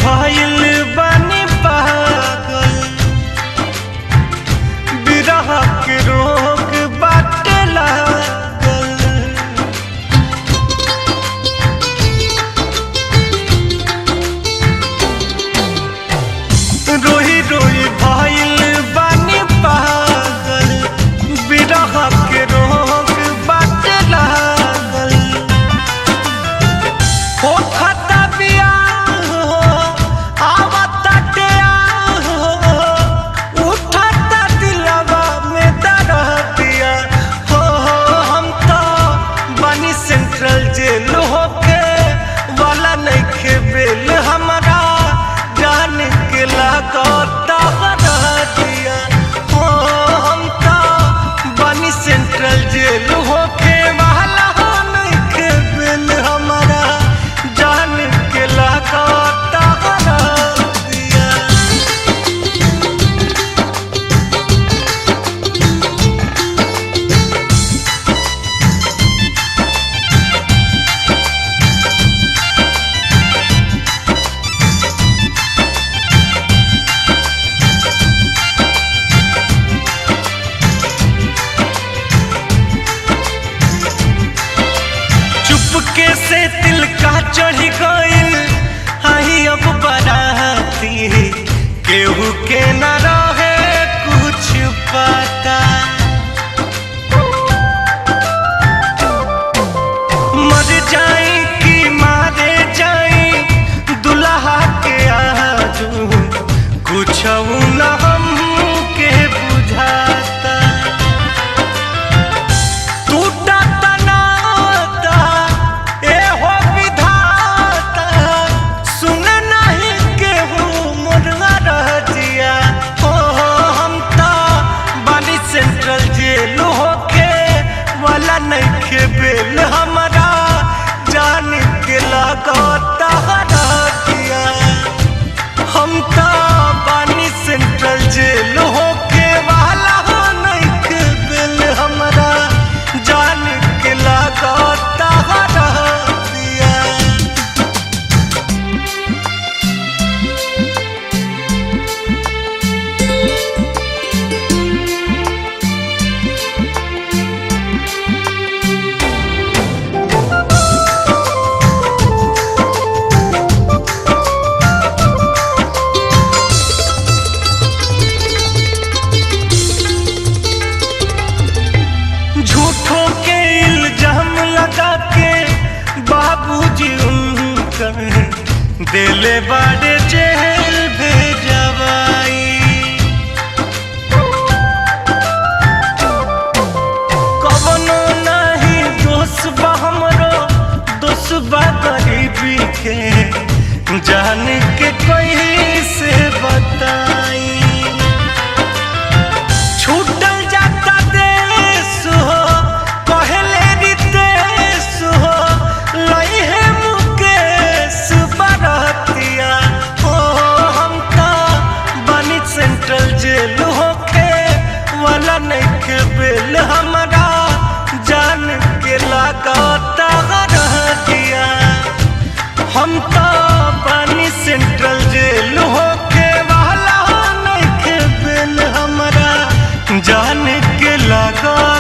भइल बानी पागल, बिरह के रोग बाटे लागल। रोही रोही भइल बानी पागल, बिरह के रोग बाटे लागल। हो खाता बियाह हो, आवता टेयाह हो, उठाता दिलवा में दर्दिया हो। हम तो बनी सेंट्रल जेल होके वाला नइखे बेल, हमारा जान के लागता दिया हो। हम तो बनी सेंट्रल जेल होके वाला नइखे बेल, हमारा जान के लागता दिया। चुपके से दिल का चढ़ी गइल, आई अब बराती केहू के न रहे कुछ पता। मर जाई कि मारे जाई दुल्हा के आजू, कुछ न हमके बुझाता। टूटा तनाता ए हो विधाता, सुन नहीं केहू मुर्गा रजिया हो। हम तो बानी सेंट्रल जेल होके वाला नइखे बेल, हमारा जान के लागता दिया। हम तो बानी सेंट्रल जेल होके वाला नइखे बेल, हमारा जान के लागता दिया। झूठों के इल्जाम लगा के बाबूजी उनकर दिले बाड़े जेल भेजवाई। कवनो नहीं दोष बा हमरो, दोष बा गरीबी के, जान के कोई से बताई। छूटल जाता देश हो, कहले रितेश हो, लइहे मुकेश बरतिया हो। हम तो बनी सेंट्रल जेल होके वाला नइखे बेल, हमारा जान के लागता दिया। हम तो बनी सेंट्रल जेल होके वाला नइखे बेल, हमारा जान के लागता।